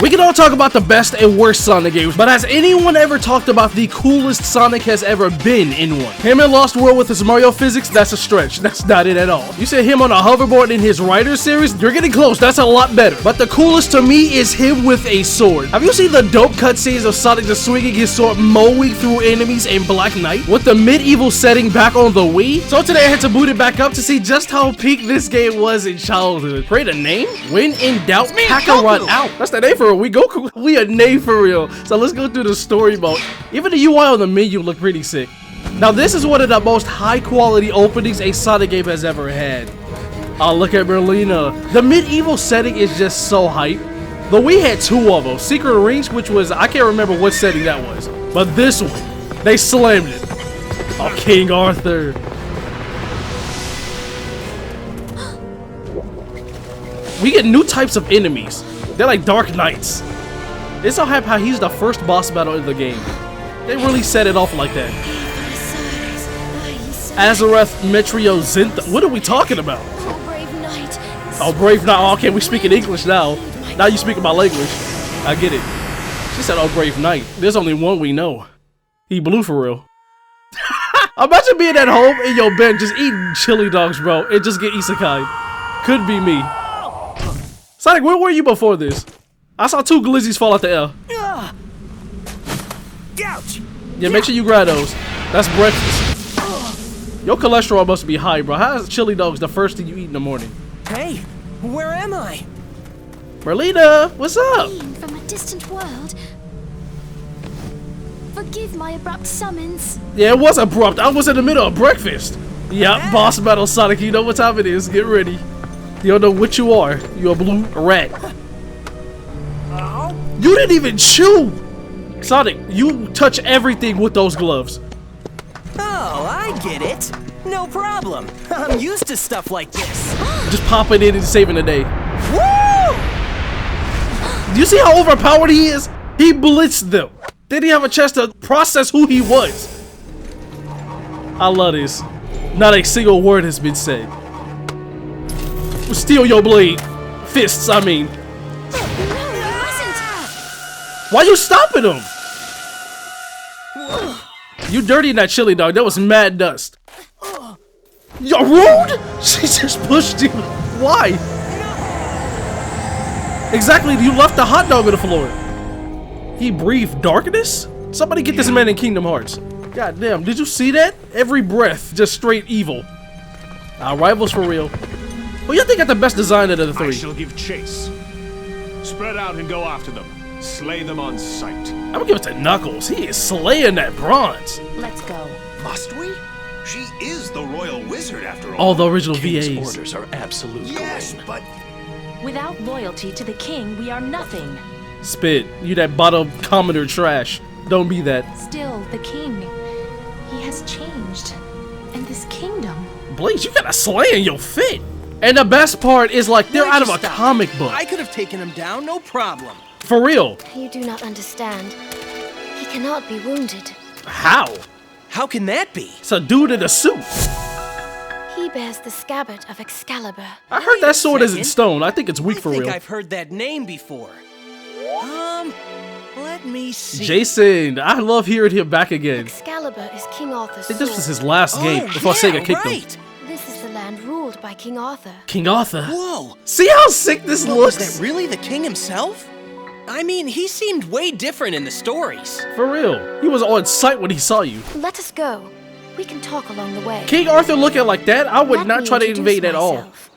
We can all talk about the best and worst Sonic games, but has anyone ever talked about the coolest Sonic has ever been in one? Him in Lost World with his Mario physics, that's a stretch. That's not it at all. You said him on a hoverboard in his Rider series, you're getting close, that's a lot better. But the coolest to me is him with a sword. Have you seen the dope cutscenes of Sonic just swinging his sword, mowing through enemies in Black Knight? With the medieval setting back on the Wii? So today I had to boot it back up to see just how peak this game was in childhood. Create a name? When in doubt, Kakarot out. That's the name for it. We Goku. We a name for real. So let's go through the story mode. Even the UI on the menu look pretty sick. Now this is one of the most high quality openings a Sonic game has ever had. Oh, look at Merlina. The medieval setting is just so hype. But we had two of them. Secret Rings, which was, I can't remember what setting that was. But this one, they slammed it. Oh, King Arthur. We get new types of enemies. They're like Dark Knights. It's so hype how he's the first boss battle in the game. They really set it off like that. Azareth Metrio Zinth. What are we talking about? Oh, brave knight. Oh, brave knight. Oh, okay, we speaking English now. Now you speaking my language. I get it. She said, oh, brave knight. There's only one we know. He blue for real. Imagine being at home in your bed just eating chili dogs, bro, and just get isekai. Could be me. Sonic, where were you before this? I saw two glizzies fall out the air. Ouch. Yeah, make sure you grab those. That's breakfast. Your cholesterol must be high, bro. How is chili dogs the first thing you eat in the morning? Hey, where am I? Merlina, what's up? Being from a distant world. Forgive my abrupt summons. Yeah, it was abrupt. I was in the middle of breakfast. Yeah, boss battle Sonic. You know what time it is. Get ready. You don't know what you are. You a blue rat. You didn't even chew! Sonic, you touch everything with those gloves. Oh, I get it. No problem. I'm used to stuff like this. Just popping in and saving the day. Woo! Do you see how overpowered he is? He blitzed them. Didn't he have a chance to process who he was? I love this. Not a single word has been said. Steal your blade. Fists, I mean. Why you stopping him? You dirty in that chili dog. That was mad dust. You're rude? She just pushed you. Why? Exactly, you left the hot dog on the floor. He breathed darkness? Somebody get this man in Kingdom Hearts. God damn, did you see that? Every breath, just straight evil. Our rivals for real. Who you think got the best design out of the three? I shall give chase. Spread out and go after them. Slay them on sight. I'm gonna give it to Knuckles. He is slaying that bronze. Let's go. Must we? She is the royal wizard after all. All the original King's VAs. orders are absolute. Yes, Gawain. but Without loyalty to the king, we are nothing. Spit. You that bottom Commodore trash. Don't be that. Still, the king, he has changed. And this kingdom. Blaze, you got a slay in your fit. And the best part is like they're out of a comic book. I could have taken him down, no problem. For real. You do not understand. He cannot be wounded. How? How can that be? It's a dude in a suit. He bears the scabbard of Excalibur. I heard that sword isn't second. stone. I think it's weak for I think real. I've heard that name before. Let me see. Jason, I love hearing him back again. Excalibur is King Arthur's I think this was sword. his last game before Sega kicked him. right. This is the land ruled by King Arthur. King Arthur. Whoa. See how sick this Was looks? that really the king himself? I mean, he seemed way different in the stories. For real. He was on sight when he saw you. Let us go. We can talk along the way. King Arthur looking like that, I would Let not me try to introduce invade at all. myself.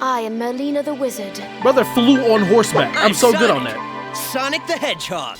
I am Merlina the Wizard. Brother flew on horseback. I'm so good on Sonic. that. Sonic the Hedgehog.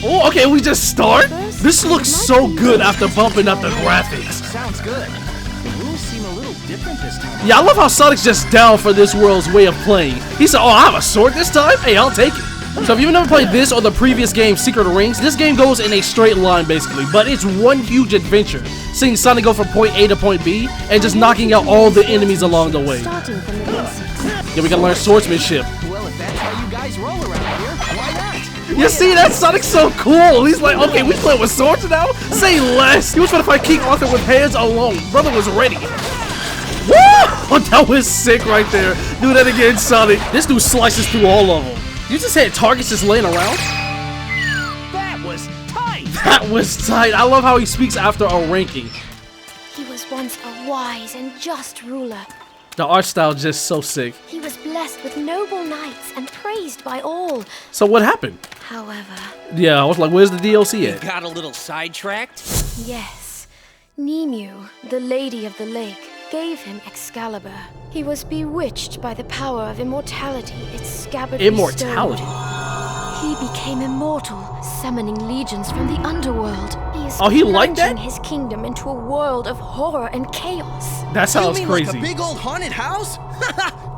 Oh, okay, we just start? This looks so good after bumping up the graphics. Sounds good. The rules seem a little different this time. Yeah, I love how Sonic's just down for this world's way of playing. He said, oh, I have a sword this time? Hey, I'll take it. So if you've never played this or the previous game, Secret of Rings, this game goes in a straight line basically, but it's one huge adventure. Seeing Sonic go from point A to point B, and just knocking out all the enemies along the way. Starting from the basics. Yeah, we can learn swordsmanship. Well, if that's how you guys roll around here, why not? You see, that Sonic's so cool. He's like, okay, we play with swords now? Say less. He was trying to fight King Arthur with hands alone. Brother was ready. Woo! Oh, that was sick right there. Do that again, Sonic. This dude slices through all of them. You just had targets just laying around? That was tight! That was tight. I love how he speaks after a ranking. He was once a wise and just ruler. The art style just so sick. He was blessed with noble knights and praised by all. So what happened? However, Yeah, I was like, where's the DLC at? Got a little sidetracked? yes, Nimue, the Lady of the Lake, gave him Excalibur. He was bewitched by the power of immortality its scabbard Immortality? bestowed. He became immortal, summoning legions from the underworld. He liked that? plunging his kingdom into a world of horror and chaos. That sounds you mean crazy. like a big old haunted house?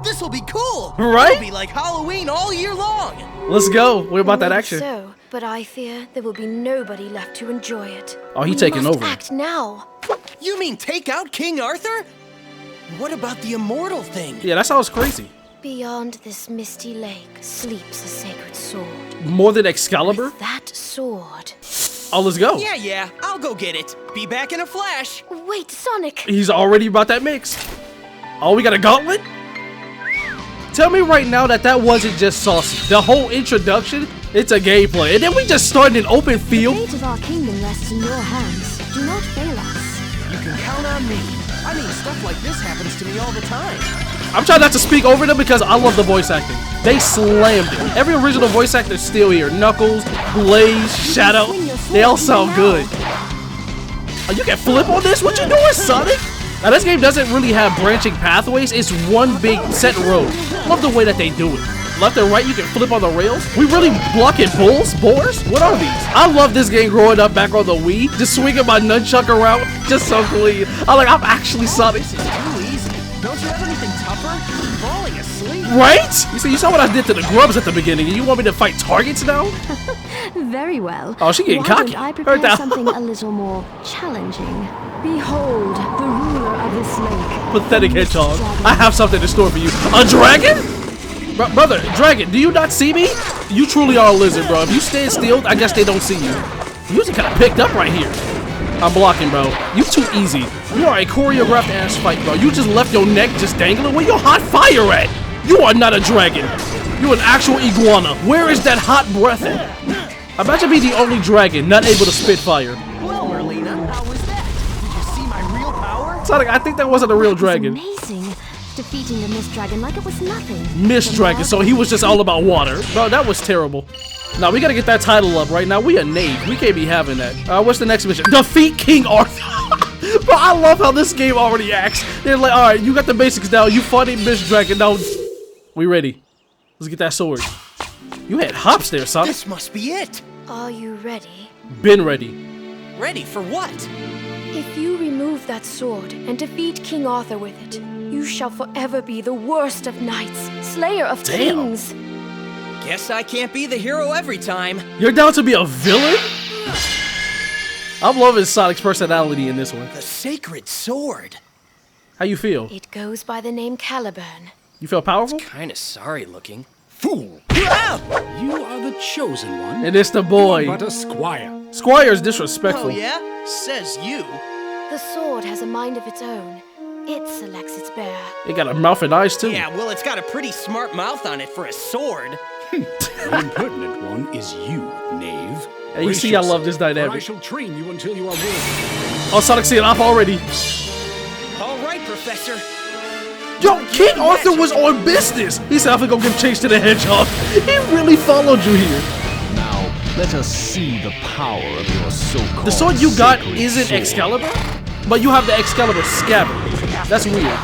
This'll be cool! Right? It'll be like Halloween all year long! Let's go. What about that Maybe action? So, but I fear there will be nobody left to enjoy it. Oh, he We taking must over. Act now. You mean take out King Arthur? What about the immortal thing? Yeah, that sounds crazy. Beyond this misty lake sleeps a sacred sword. More than Excalibur? With that sword. Oh, let's go. Yeah, I'll go get it. Be back in a flash. Wait, Sonic! He's already about that mix. Oh, we got a gauntlet? Tell me right now that that wasn't just saucy. The whole introduction, it's a gameplay. And then we just started an open The field. fate of our kingdom rests in your hands. Do not fail us. You can count on me. I mean, stuff like this happens to me all the time. I'm trying not to speak over them because I love the voice acting. They slammed it. Every original voice actor is still here. Knuckles, Blaze, Shadow. They all sound good. Oh, you can flip on this? What you doing, Sonic? Now, this game doesn't really have branching pathways. It's one big set road. Love the way that they do it. Left and right, you can flip on the rails. We really blocking bulls? Boars? What are these? I love this game growing up back on the Wii. Just swinging my nunchuck around. Just so clean. I'm actually Sonic. This is too easy. Don't you have anything tougher? Falling asleep. Right? You saw what I did to the grubs at the beginning, and you want me to fight targets now? Very well. Oh, she getting Why cocky. don't I Heard prepare that. something a little more challenging? Behold, the ruler of this lake. Pathetic Hedgehog. I have something in store for you. A dragon? Brother, dragon, do you not see me? You truly are a lizard, bro. If you stand still, I guess they don't see you. You just kind of picked up right here. I'm blocking, bro. You too easy. You are a choreographed ass fight, bro. You just left your neck just dangling. Where your hot fire at? You are not a dragon. You're an actual iguana. Where is that hot breath at? Imagine being the only dragon not able to spit fire. Well, Merlina, how was that? Did you see my real power? Sonic, I think that wasn't a real dragon. Amazing. Defeating the Mist Dragon like it was nothing. Mist Dragon, so he was just all about water. Bro, that was terrible. Now, we gotta get that title up right now. We a knave. We can't be having that. What's the next mission? Defeat King Arthur. Bro, I love how this game already acts. They're like, alright, you got the basics down. You fought a Mist Dragon. Now, we ready. Let's get that sword. You had hops there, Sonic. This must be it. Are you ready? Been ready. Ready for what? If you remove that sword and defeat King Arthur with it, you shall forever be the worst of knights, slayer of Damn. kings. Guess I can't be the hero every time. You're down to be a villain? I'm loving Sonic's personality in this one. The sacred sword. How you feel? It goes by the name Caliburn. You feel powerful? Kinda sorry looking. Fool! Ah! You are the chosen one. And it's the boy. But a squire. Squire's disrespectful. Oh yeah? Says you. The sword has a mind of its own. It selects its bearer. It got a mouth and eyes too. Yeah, well, it's got a pretty smart mouth on it for a sword. The impertinent one is you, knave. And you see I love this For I dynamic. shall train you until you are willing. Oh, Sonic's seeing off already. All right, Professor. Yo, King Arthur was on business. He said, I'm gonna go give chase to the Hedgehog. He really followed you here. Now, let us see the power of your so-called The sword you got sacred isn't sword. Excalibur, but you have the Excalibur scabbard. That's weird.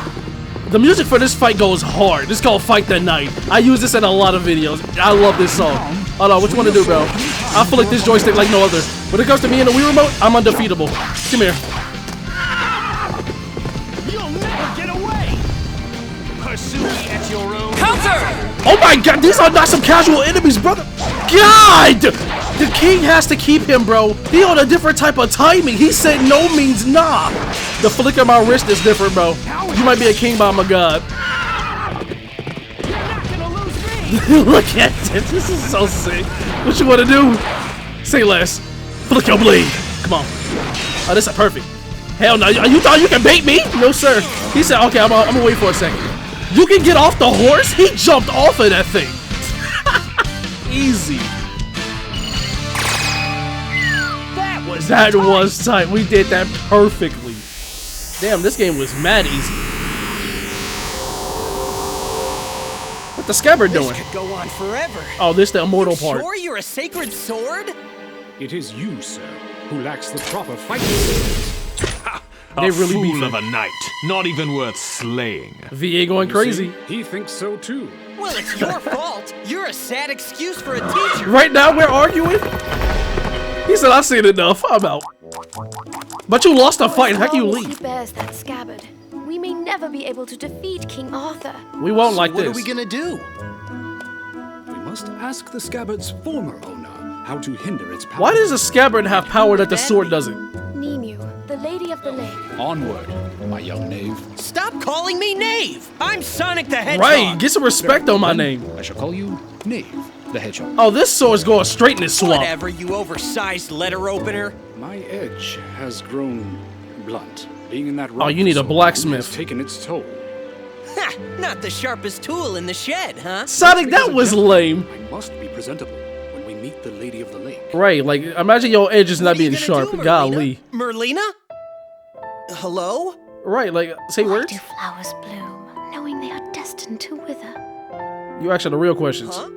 The music for this fight goes hard. This is called Fight the Night. I use this in a lot of videos. I love this song. Hold on, what you want to do, bro? I flick this joystick like no other. When it comes to me and the Wii Remote, I'm undefeatable. Come here. You'll never get away! Pursue me at your own. Counter! Oh my god, these are not some casual enemies, brother. God! The king has to keep him, bro. He on a different type of timing. He said no means nah. The flick of my wrist is different, bro. You might be a king, but I'm a god. You're not gonna lose me! Look at this. This is so sick. What you want to do? Say less. Flick your blade. Come on. Oh, this is perfect. Hell no. You thought you can bait me? No, sir. He said, okay, I'm gonna wait for a second. You can get off the horse? He jumped off of that thing. Easy. That was was tight. We did that perfectly. Damn, this game was mad easy. What the scabbard doing? This could go on forever. Oh, this the immortal part. Sure, you're a sacred sword? It is you, sir, who lacks the proper fighting skills. They really beefing. Fool of a knight, not even worth slaying. VA going You crazy. see, he thinks so too. Well, it's your fault. You're a sad excuse for a teacher. Right now we're arguing? He said, I've seen enough. I'm out. But you lost a fight. How can you As long as leave? he bears that scabbard, we may never be able to defeat King Arthur. We won't like What this. are we gonna do? We must ask the scabbard's former owner how to hinder its power. Why does a scabbard have power that the sword doesn't? Nimue, the Lady of the Lake. Onward, my young knave. Stop calling me Knave. I'm Sonic the Hedgehog. Right, get some respect on my name. I shall call you Knave the Hedgehog. Oh, this sword's going straight in the swamp. Whatever, you oversized letter opener. My edge has grown blunt. Being in that Oh, you need a rock blacksmith. has taken its toll. Ha! Not the sharpest tool in the shed, huh? Sonic, that was lame. I must be presentable when we meet the Lady of the Lake. Right, like, imagine your edge is not What are you being gonna sharp. do, Golly. Merlina? Hello? Right, like, say Why words? do flowers bloom, knowing they are destined to wither? You asking the real questions. Huh?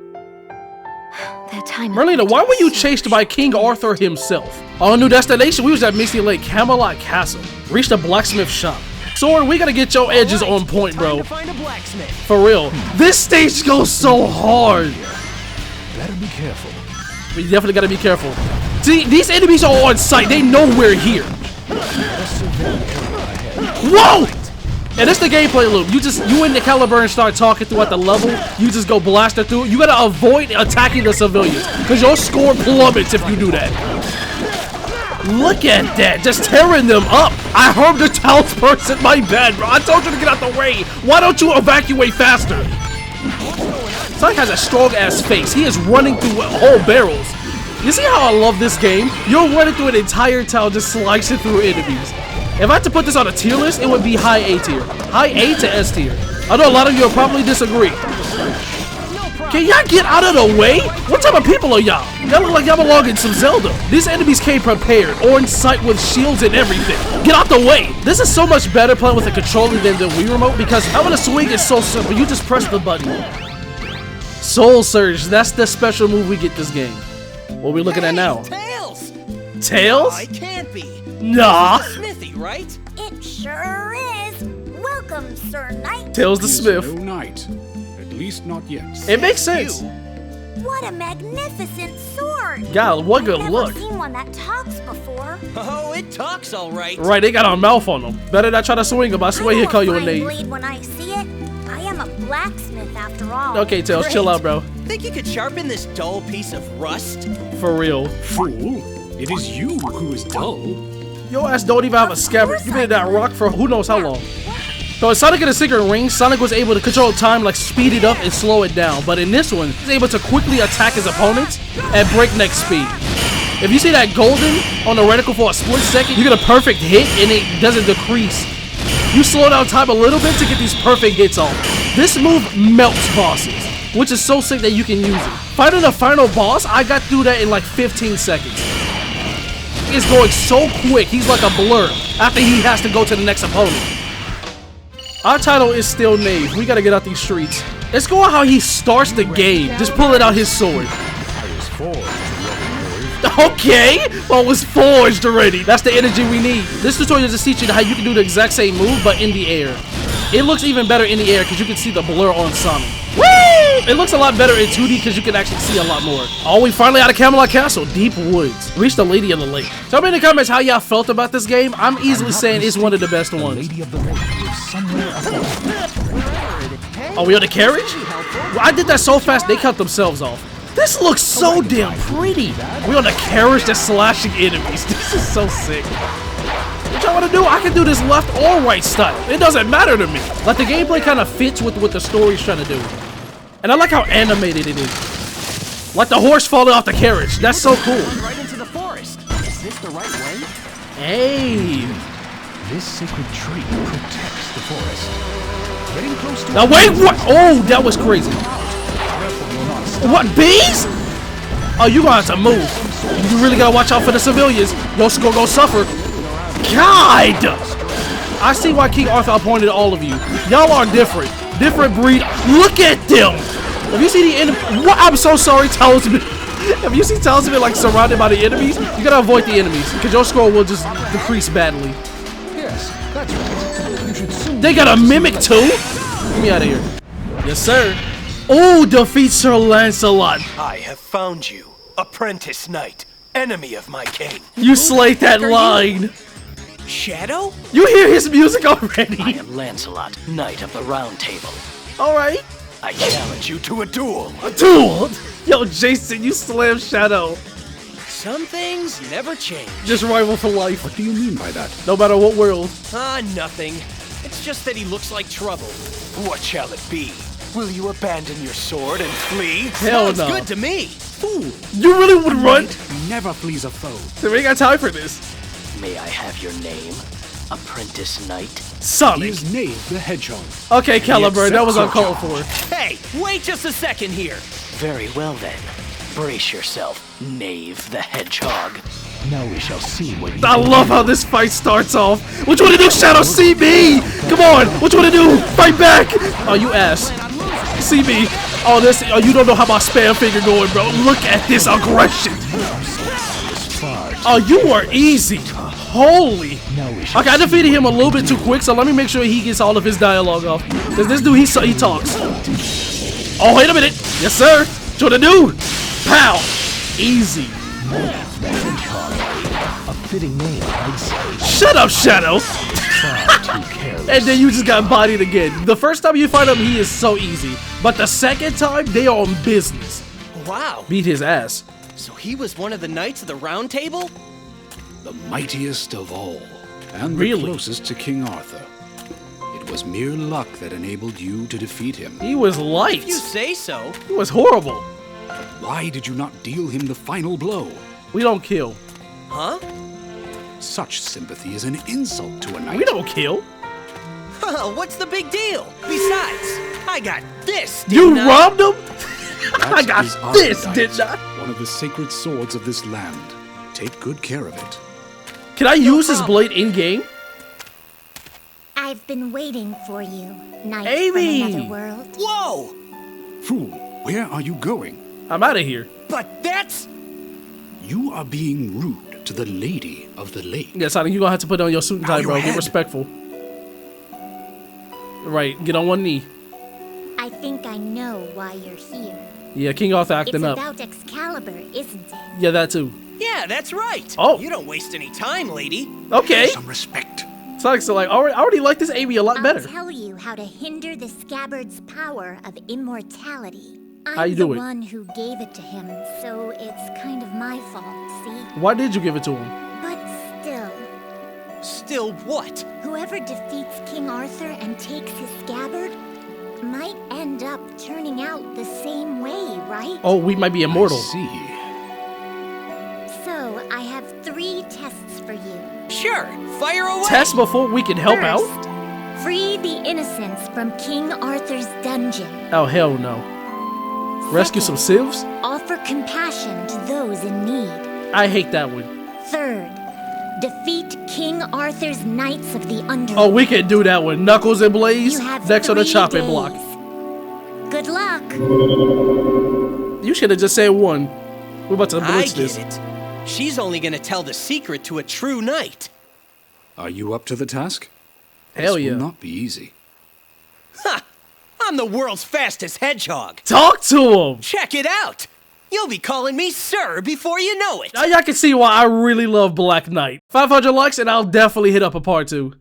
Their time of Merlina, fate why is were you so chased by King Arthur himself? Our new destination, we was at Misty Lake, Camelot Castle. Reached a blacksmith shop. Sword, we gotta get your edges Alright, on point, time bro. to find a blacksmith. For real. This stage goes so hard. Better be careful. We definitely gotta be careful. See, these enemies are on sight. They know we're here. Whoa! And it's the gameplay loop. You and the Caliburn start talking throughout the level. You just go blasting through. You gotta avoid attacking the civilians, because your score plummets if you do that. Look at that, just tearing them up. I harmed the townsperson, my bad, bro. I told you to get out the way. Why don't you evacuate faster? Sonic has a strong ass face. He is running through whole barrels. You see how I love this game? You're running through an entire town just slicing through enemies. If I had to put this on a tier list, it would be high A tier. High A to S tier. I know a lot of you will probably disagree. Can y'all get out of the way? What type of people are y'all? Y'all look like y'all belong in some Zelda. These enemies came prepared, on sight with shields and everything. Get out the way. This is so much better playing with a controller than the Wii Remote, because having a swing is so simple. You just press the button. Soul Surge, that's the special move we get this game. What are we looking at now? Tails! Tails? I can't be. Nah. This is the Smithy, right? It sure is. Welcome, Sir Knight. Tails the He is Smith. No knight. At least not yet. It makes sense. What a magnificent sword. God, what good I've look. never seen one that talks before. Oh, it talks all right. Right, they got a mouth on them. Better not try to swing him. I swear he'll call you a I name. blade when I see it. I am a blacksmith after all. Okay, Tails, chill Great. out, bro. Think you could sharpen this dull piece of rust? For real. Fool! It is you who is dull. Your ass don't even have a scabbard. You made that rock for who knows how long. So in Sonic and the Secret Ring, Sonic was able to control time, like speed it up and slow it down. But in this one, he's able to quickly attack his opponents at breakneck speed. If you see that golden on the reticle for a split second, you get a perfect hit and it doesn't decrease. You slow down time a little bit to get these perfect hits off. This move melts bosses, which is so sick that you can use it. Fighting the final boss, I got through that in like 15 seconds. It's going so quick, he's like a blur after he has to go to the next opponent. Our title is still Knave. We gotta get out these streets. Let's go on how he starts the game. Just pulling out his sword. Okay, well, it was forged already. That's the energy we need. This tutorial just teaches you how you can do the exact same move, but in the air. It looks even better in the air because you can see the blur on Sonic. Woo! It looks a lot better in 2D because you can actually see a lot more. Oh, we finally out of Camelot Castle, Deep Woods. Reached the Lady of the Lake. Tell me in the comments how y'all felt about this game. I'm easily saying it's one of the best ones. Lady of the Lake lives somewhere above. Are we on the carriage? Well, I did that so fast they cut themselves off. This looks so damn pretty. We on the carriage that's slashing enemies. This is so sick. What y'all wanna do? I can do this left or right style. It doesn't matter to me. Like the gameplay kind of fits with what the story's trying to do. And I like how animated it is. Like the horse falling off the carriage. That's so cool. Right into the forest. Is this the right way? Hey. This sacred tree protects the forest. Getting close to Now wait, what? Oh, that was crazy. What, bees? Oh, you gonna have to move. You really gotta watch out for the civilians. Your score gonna suffer. God! I see why King Arthur appointed all of you. Y'all are different. Different breed. Look at them! Have you seen the enemy? What? I'm so sorry, Talisman. Have you seen Talisman like surrounded by the enemies? You gotta avoid the enemies because your score will just decrease badly. Yes, that's right. You should soon. They got a mimic too? Get me out of here. Yes, sir. Oh, defeat Sir Lancelot. I have found you, apprentice knight, enemy of my king. You slayed that line. Shadow? You hear his music already. I am Lancelot, Knight of the Round Table. Alright. I challenge you to a duel. A duel? Yo, Jason, you slammed Shadow. Some things never change. Just rival for life. What do you mean by that? No matter what world. Nothing. It's just that he looks like trouble. What shall it be? Will you abandon your sword and flee? Hell Sounds no. good to me. Fool! You really would run? Never flees a foe. We ain't got time for this. May I have your name, Apprentice Knight? He Sonic. is Knave the Hedgehog. Okay, Caliburn, that was uncalled for. Hey, wait just a second here. Very well then. Brace yourself, Knave the Hedgehog. Now we shall see what you I love how this fight starts off. What you wanna do, Shadow? See me! Come on! What you wanna do? Fight back! Oh, you ass. See me. Oh, this. Oh, you don't know how my spam finger going, bro. Look at this aggression. Oh, you are easy. Holy. Okay, I defeated him a little bit too quick, so let me make sure he gets all of his dialogue off. Because this dude, he talks. Oh, wait a minute. Yes, sir. What you wanna do? Pow. Easy. A fitting name, I'd say. Shut up, Shadow. Far too careless. And then you just got bodied again. The first time you fight him, he is so easy. But the second time, they are on business. Wow. Beat his ass. So he was one of the Knights of the Round Table? The mightiest of all, and Really? the closest to King Arthur. It was mere luck that enabled you to defeat him. He was light. If you say so. He was horrible. Why did you not deal him the final blow? We don't kill. Huh? Such sympathy is an insult to a knight. We don't kill. What's the big deal? Besides, I got this. You didn't I? robbed him? That I got is our this, knight, didn't I? One of the sacred swords of this land. Take good care of it. Can I use this blade in-game? I've been waiting for you, knight Amy! from another world. Whoa! Fool, where are you going? I'm out of here. But that's... You are being rude to the Lady of the Lake. Yeah, Sonic, you're gonna have to put on your suit and tie, Bow bro. your Get head. respectful. Right, get on one knee. I think I know why you're here. Yeah, King Arthur It's acting up. about Excalibur, isn't it? Yeah, that too. Yeah, that's right. Oh. You don't waste any time, lady. Okay. Some respect. Sonic, so like, I already like this Amy a lot better. I'll tell you how to hinder the scabbard's power of immortality. How I'm you do the it? one who gave it to him, so it's kind of my fault, see? Why did you give it to him? But still, Still what? whoever defeats King Arthur and takes his scabbard might end up turning out the same way, right? Oh, we might be immortal. I see. So, I have 3 tests for you. Sure, fire away. Test before we can help out? First, free the innocents from King Arthur's dungeon. Oh, hell no. Rescue some civs? Offer compassion to those in need. I hate that one. Third, defeat King Arthur's Knights of the Underworld. Oh, we can do that one. Knuckles and Blaze, You have next on the 3 chopping days. block. Good luck. You should have just said one. We're about to I blitz get this. it. She's only gonna tell the secret to a true knight. Are you up to the task? Hell This yeah. will not be easy. Ha! I'm the world's fastest hedgehog. Talk to him! Check it out. You'll be calling me sir before you know it. Now y'all can see why I really love Black Knight. 500 likes and I'll definitely hit up a part 2.